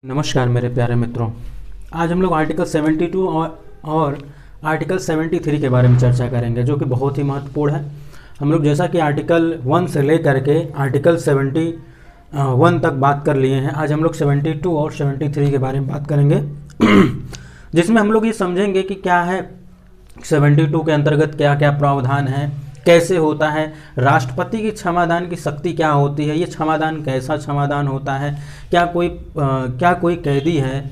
नमस्कार मेरे प्यारे मित्रों। आज हम लोग आर्टिकल 72 और आर्टिकल 73 के बारे में चर्चा करेंगे, जो कि बहुत ही महत्वपूर्ण है। हम लोग जैसा कि आर्टिकल 1 से लेकर के आर्टिकल 71 तक बात कर लिए हैं, आज हम लोग 72 और 73 के बारे में बात करेंगे जिसमें हम लोग ये समझेंगे कि क्या है 72 के अंतर्गत क्या क्या प्रावधान है, कैसे होता है, राष्ट्रपति की क्षमादान की शक्ति क्या होती है, ये क्षमादान कैसा क्षमादान होता है, क्या कोई कैदी है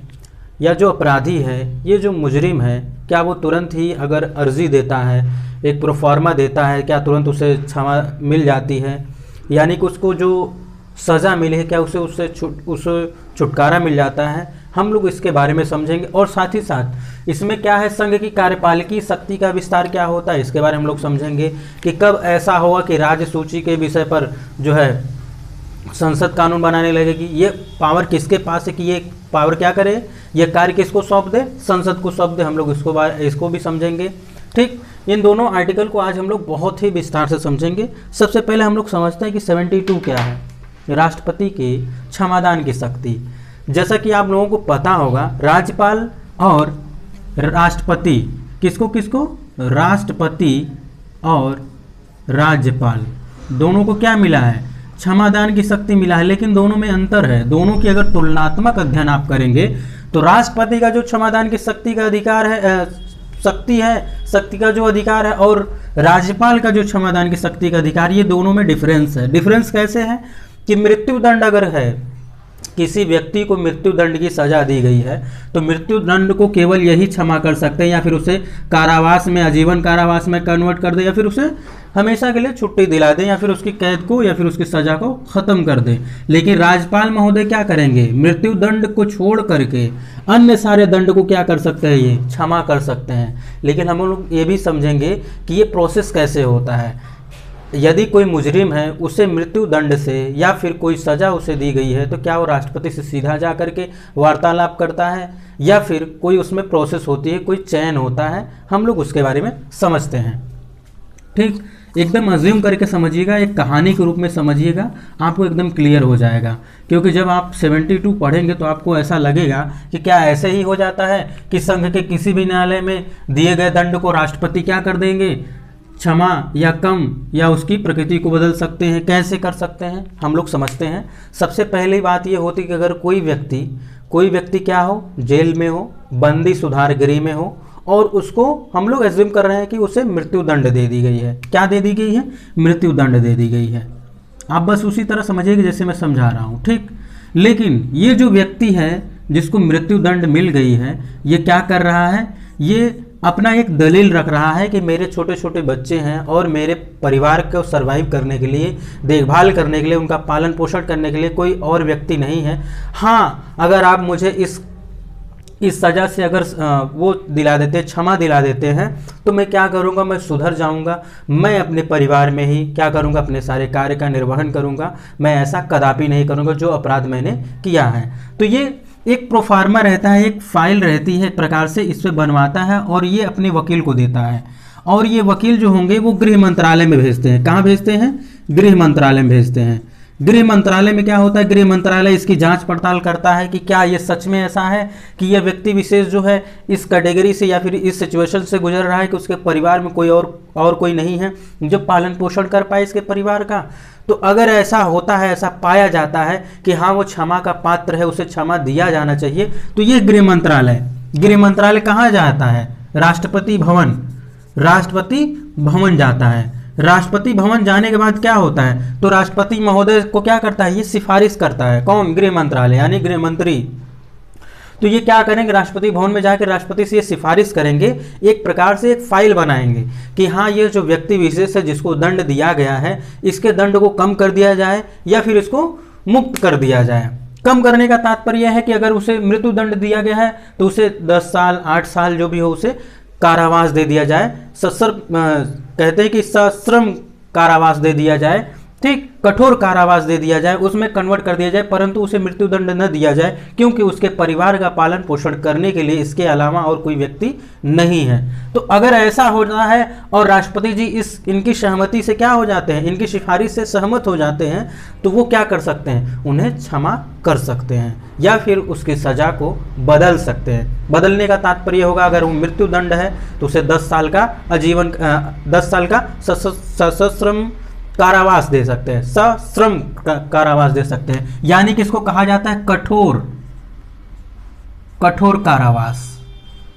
या जो अपराधी है, ये जो मुजरिम है, क्या वो तुरंत ही अगर अर्जी देता है, एक प्रोफार्मा देता है, क्या तुरंत उसे क्षमा मिल जाती है, यानी कि उसको जो सज़ा मिली है क्या उसे छुटकारा मिल जाता है। हम लोग इसके बारे में समझेंगे और साथ ही साथ इसमें क्या है संघ की कार्यपालिकी शक्ति का विस्तार क्या होता है, इसके बारे में हम लोग समझेंगे कि कब ऐसा होगा कि राज्य सूची के विषय पर जो है संसद कानून बनाने लगेगी। ये पावर किसके पास है कि ये पावर क्या करे, ये कार्य किसको सौंप दे, संसद को सौंप दे। हम लोग इसको भी समझेंगे। ठीक, इन दोनों आर्टिकल को आज हम लोग बहुत ही विस्तार से समझेंगे। सबसे पहले हम लोग समझते हैं कि 72 क्या है, राष्ट्रपति की क्षमादान की शक्ति। जैसा कि आप लोगों को पता होगा, राज्यपाल और राष्ट्रपति किसको राष्ट्रपति और राज्यपाल दोनों को क्या मिला है, क्षमादान की शक्ति मिला है। लेकिन दोनों में अंतर है। दोनों की अगर तुलनात्मक अध्ययन आप करेंगे तो राष्ट्रपति का जो क्षमादान की शक्ति का अधिकार है, शक्ति का जो अधिकार है, और राज्यपाल का जो क्षमादान की शक्ति का अधिकार, ये दोनों में डिफरेंस है। डिफरेंस कैसे है कि मृत्यु दंड अगर है, किसी व्यक्ति को मृत्यु दंड की सजा दी गई है, तो मृत्यु दंड को केवल यही क्षमा कर सकते हैं, या फिर उसे कारावास में, आजीवन कारावास में कन्वर्ट कर दे, या फिर उसे हमेशा के लिए छुट्टी दिला दें, या फिर उसकी कैद को या फिर उसकी सजा को खत्म कर दें। लेकिन राज्यपाल महोदय क्या करेंगे, मृत्यु दंड को छोड़ करके अन्य सारे दंड को क्या कर सकते हैं, ये क्षमा कर सकते हैं। लेकिन हम लोग ये भी समझेंगे कि ये प्रोसेस कैसे होता है। यदि कोई मुजरिम है, उसे मृत्यु दंड से या फिर कोई सज़ा उसे दी गई है, तो क्या वो राष्ट्रपति से सीधा जा करके वार्तालाप करता है, या फिर कोई उसमें प्रोसेस होती है, कोई चयन होता है, हम लोग उसके बारे में समझते हैं। ठीक, एकदम अज्यूम करके समझिएगा, एक कहानी के रूप में समझिएगा, आपको एकदम क्लियर हो जाएगा। क्योंकि जब आप 72 पढ़ेंगे तो आपको ऐसा लगेगा कि क्या ऐसे ही हो जाता है कि संघ के किसी भी न्यायालय में दिए गए दंड को राष्ट्रपति क्या कर देंगे, क्षमा या कम या उसकी प्रकृति को बदल सकते हैं। कैसे कर सकते हैं हम लोग समझते हैं। सबसे पहली बात ये होती कि अगर कोई व्यक्ति क्या हो, जेल में हो, बंदी सुधार गृह में हो, और उसको हम लोग एज्यूम कर रहे हैं कि उसे मृत्यु दंड दे दी गई है। क्या दे दी गई है, मृत्यु दंड दे दी गई है। आप बस उसी तरह समझिएगा जैसे मैं समझा रहा हूँ। ठीक, लेकिन ये जो व्यक्ति है जिसको मृत्यु दंड मिल गई है, ये क्या कर रहा है, ये अपना एक दलील रख रहा है कि मेरे छोटे छोटे बच्चे हैं और मेरे परिवार को सरवाइव करने के लिए, देखभाल करने के लिए, उनका पालन पोषण करने के लिए कोई और व्यक्ति नहीं है। हाँ, अगर आप मुझे इस सज़ा से अगर वो दिला देते, क्षमा दिला देते हैं, तो मैं क्या करूँगा, मैं सुधर जाऊँगा, मैं अपने परिवार में ही क्या करूँगा, अपने सारे कार्य का निर्वहन करूँगा, मैं ऐसा कदापि नहीं करूँगा जो अपराध मैंने किया है। तो ये एक प्रोफार्मा रहता है, एक फाइल रहती है, एक प्रकार से इस पर बनवाता है और ये अपने वकील को देता है, और ये वकील जो होंगे वो गृह मंत्रालय में भेजते हैं। कहाँ भेजते हैं, गृह मंत्रालय में भेजते हैं। गृह मंत्रालय में क्या होता है, गृह मंत्रालय इसकी जांच पड़ताल करता है कि क्या ये सच में ऐसा है कि यह व्यक्ति विशेष जो है इस कैटेगरी से या फिर इस सिचुएशन से गुजर रहा है कि उसके परिवार में कोई और कोई नहीं है जो पालन पोषण कर पाए इसके परिवार का। तो अगर ऐसा होता है, ऐसा पाया जाता है कि हाँ वो क्षमा का पात्र है, उसे क्षमा दिया जाना चाहिए, तो ये गृह मंत्रालय कहाँ जाता है, राष्ट्रपति भवन जाता है। राष्ट्रपति भवन जाने के बाद क्या होता है, तो राष्ट्रपति महोदय को क्या करता है, ये सिफारिश करता है। कौन, गृह मंत्रालय यानी गृह मंत्री। तो ये क्या करेंगे, राष्ट्रपति भवन में जाकर राष्ट्रपति से ये सिफारिश करेंगे, एक प्रकार से एक फाइल बनाएंगे कि हाँ ये जो व्यक्ति विशेष है जिसको दंड दिया गया है, इसके दंड को कम कर दिया जाए या फिर इसको मुक्त कर दिया जाए। कम करने का तात्पर्य है कि अगर उसे मृत्यु दंड दिया गया है तो उसे 10 साल 8 साल जो भी हो उसे कारावास दे दिया जाए। कहते हैं कि सश्रम कारावास दे दिया जाए, ठीक, कठोर कारावास दे दिया जाए, उसमें कन्वर्ट कर दिया जाए, परंतु उसे मृत्युदंड न दिया जाए, क्योंकि उसके परिवार का पालन पोषण करने के लिए इसके अलावा और कोई व्यक्ति नहीं है। तो अगर ऐसा होता है और राष्ट्रपति जी इनकी सहमति से क्या हो जाते हैं, इनकी सिफारिश से सहमत हो जाते हैं, तो वो क्या कर सकते हैं, उन्हें क्षमा कर सकते हैं या फिर उसकी सजा को बदल सकते हैं। बदलने का तात्पर्य होगा, अगर वो मृत्युदंड है तो उसे 10 साल का आजीवन 10 साल का सश्रम कारावास दे सकते हैं, सश्रम कारावास दे सकते हैं, यानी कि इसको कहा जाता है कठोर कारावास।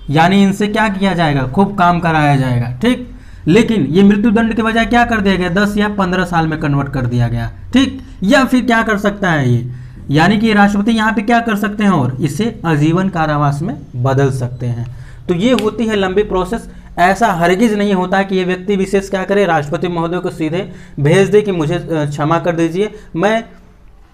यानी इनसे क्या किया जाएगा, खूब काम कराया जाएगा। ठीक, लेकिन ये मृत्युदंड के बजाय क्या कर दिया गया, 10 या 15 साल में कन्वर्ट कर दिया गया। ठीक, या फिर क्या कर सकता है ये, यानी कि राष्ट्रपति यहाँ पे क्या कर सकते हैं और इसे आजीवन कारावास में बदल सकते हैं। तो ये होती है लंबी प्रोसेस। ऐसा हरगिज नहीं होता कि ये व्यक्ति विशेष क्या करे, राष्ट्रपति महोदय को सीधे भेज दे कि मुझे क्षमा कर दीजिए, मैं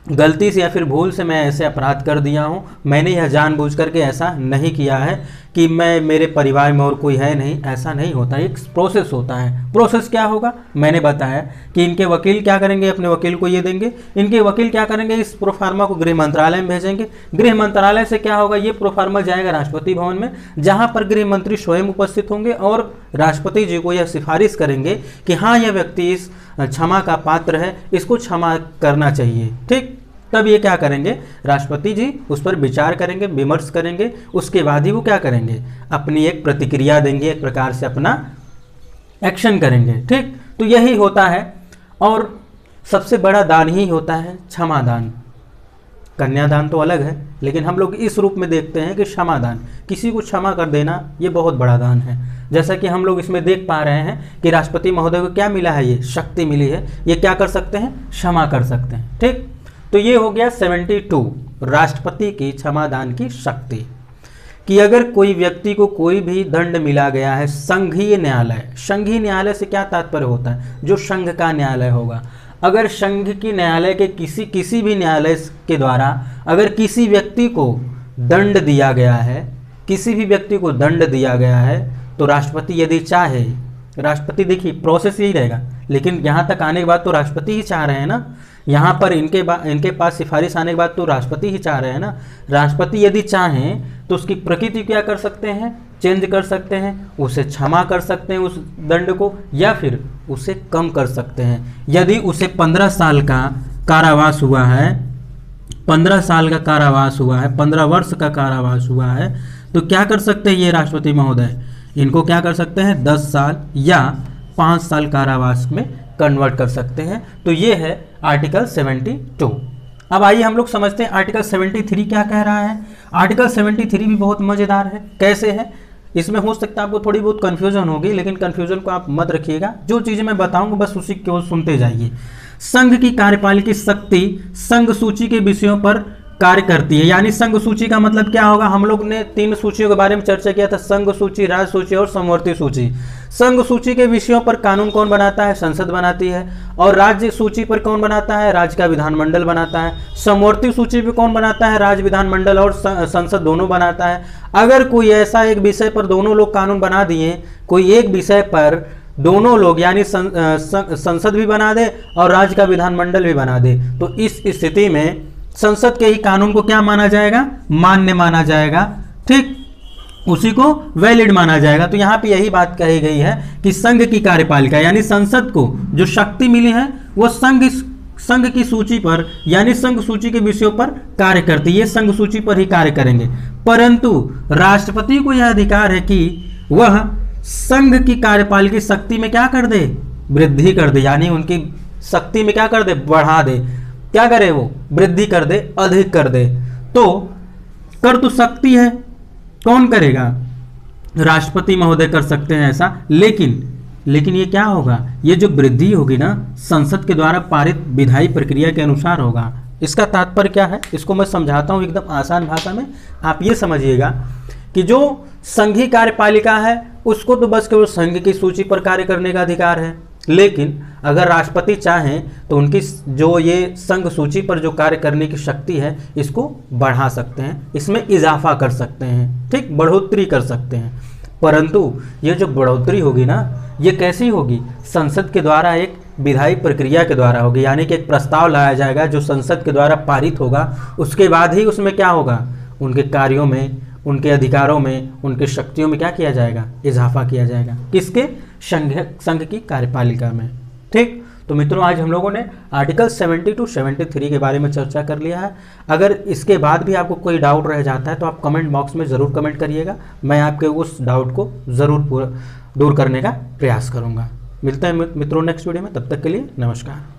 गलती से या फिर भूल से मैं ऐसे अपराध कर दिया हूँ, मैंने यह जानबूझ करके ऐसा नहीं किया है कि मैं मेरे परिवार में और कोई है नहीं, ऐसा नहीं होता। एक प्रोसेस होता है। प्रोसेस क्या होगा, मैंने बताया कि इनके वकील क्या करेंगे, अपने वकील को ये देंगे, इनके वकील क्या करेंगे, इस प्रोफार्मा को गृह मंत्रालय में भेजेंगे, गृह मंत्रालय से क्या होगा, ये प्रोफार्मा जाएगा राष्ट्रपति भवन में, जहाँ पर गृह मंत्री स्वयं उपस्थित होंगे और राष्ट्रपति जी को यह सिफारिश करेंगे कि हाँ, यह व्यक्ति इस क्षमा का पात्र है, इसको क्षमा करना चाहिए। ठीक, तब ये क्या करेंगे, राष्ट्रपति जी उस पर विचार करेंगे, विमर्श करेंगे, उसके बाद ही वो क्या करेंगे, अपनी एक प्रतिक्रिया देंगे, एक प्रकार से अपना एक्शन करेंगे। ठीक, तो यही होता है। और सबसे बड़ा दान ही होता है क्षमा दान। कन्यादान तो अलग है, लेकिन हम लोग इस रूप में देखते हैं कि क्षमा दान, किसी को क्षमा कर देना, ये बहुत बड़ा दान है। जैसा कि हम लोग इसमें देख पा रहे हैं कि राष्ट्रपति महोदय को क्या मिला है, ये शक्ति मिली है, ये क्या कर सकते हैं, क्षमा कर सकते हैं। ठीक, तो ये हो गया 72 राष्ट्रपति की क्षमादान की शक्ति, कि अगर कोई व्यक्ति को कोई भी दंड मिला गया है संघीय न्यायालय, संघीय न्यायालय से क्या तात्पर्य होता है, जो संघ का न्यायालय होगा, अगर संघ की न्यायालय के किसी भी न्यायालय के द्वारा अगर किसी व्यक्ति को दंड दिया गया है, किसी भी व्यक्ति को दंड दिया गया है, तो राष्ट्रपति यदि चाहे, राष्ट्रपति देखिए प्रोसेस यही रहेगा, लेकिन यहाँ तक आने के बाद तो राष्ट्रपति ही चाह रहे हैं ना, यहाँ पर इनके पास सिफारिश आने के बाद तो राष्ट्रपति ही चाह रहे हैं ना। राष्ट्रपति यदि चाहें तो उसकी प्रकृति क्या कर सकते हैं, चेंज कर सकते हैं, उसे क्षमा कर सकते हैं उस दंड को, या फिर उसे कम कर सकते हैं। यदि उसे 15 साल का कारावास हुआ है, 15 साल का कारावास हुआ है, 15 वर्ष का कारावास हुआ है, तो क्या कर सकते हैं ये राष्ट्रपति महोदय, इनको क्या कर सकते हैं, 10 साल या 5 साल कारावास में कन्वर्ट कर सकते हैं। तो ये है आर्टिकल 72। अब आइए हम लोग समझते हैं आर्टिकल 73 क्या कह रहा है। आर्टिकल 73 भी बहुत मज़ेदार है। कैसे है, इसमें हो सकता है आपको थोड़ी बहुत कन्फ्यूजन होगी, लेकिन कन्फ्यूजन को आप मत रखिएगा, जो चीज़ें मैं बताऊंगा बस उसी को सुनते जाइए। संघ की कार्यपालिकी शक्ति संघ सूची के विषयों पर कार्य करती है। यानी संघ सूची का मतलब क्या होगा, हम लोग ने 3 सूचियों के बारे में चर्चा किया था, संघ सूची, राज्य सूची और समवर्ती सूची। संघ सूची के विषयों पर कानून कौन बनाता है, संसद बनाती है। और राज्य सूची पर कौन बनाता है, राज्य का विधानमंडल बनाता है। समवर्ती सूची पर कौन बनाता है, राज्य विधानमंडल और संसद दोनों बनाता है। अगर कोई ऐसा एक विषय पर दोनों लोग कानून बना दिए, कोई एक विषय पर दोनों लोग यानी संसद भी बना दे और राज्य का विधानमंडल भी बना दे, तो इस स्थिति में संसद के ही कानून को क्या माना जाएगा, मान्य माना जाएगा। ठीक, उसी को वैलिड माना जाएगा। तो यहाँ पे यही बात कही गई है कि संघ की कार्यपालिका यानी संसद को जो शक्ति मिली है वो संघ की सूची पर यानी संघ सूची के विषयों पर कार्य करती है, संघ सूची पर ही कार्य करेंगे। परंतु राष्ट्रपति को यह अधिकार है कि वह संघ की कार्यपालिका शक्ति में क्या कर दे, वृद्धि कर दे, यानी उनकी शक्ति में क्या कर दे, बढ़ा दे। क्या करे वो, वृद्धि कर दे, अधिक कर दे। तो कर तो सकती है, कौन करेगा, राष्ट्रपति महोदय कर सकते हैं ऐसा। लेकिन ये क्या होगा, ये जो वृद्धि होगी ना संसद के द्वारा पारित विधायी प्रक्रिया के अनुसार होगा। इसका तात्पर्य क्या है, इसको मैं समझाता हूँ एकदम आसान भाषा में। आप ये समझिएगा कि जो संघीय कार्यपालिका है उसको तो बस केवल संघ की सूची पर कार्य करने का अधिकार है, लेकिन अगर राष्ट्रपति चाहें तो उनकी जो ये संघ सूची पर जो कार्य करने की शक्ति है इसको बढ़ा सकते हैं, इसमें इजाफा कर सकते हैं, ठीक, बढ़ोतरी कर सकते हैं। परंतु ये जो बढ़ोतरी होगी ना ये कैसी होगी, संसद के द्वारा एक विधायी प्रक्रिया के द्वारा होगी, यानी कि एक प्रस्ताव लाया जाएगा जो संसद के द्वारा पारित होगा, उसके बाद ही उसमें क्या होगा, उनके कार्यों में, उनके अधिकारों में, उनके शक्तियों में क्या किया जाएगा, इजाफा किया जाएगा। किसके? संघ की कार्यपालिका में। ठीक, तो मित्रों आज हम लोगों ने आर्टिकल 70 टू 73 के बारे में चर्चा कर लिया है। अगर इसके बाद भी आपको कोई डाउट रह जाता है तो आप कमेंट बॉक्स में ज़रूर कमेंट करिएगा, मैं आपके उस डाउट को ज़रूर दूर करने का प्रयास करूँगा। मिलते हैं मित्रों नेक्स्ट वीडियो में, तब तक के लिए नमस्कार।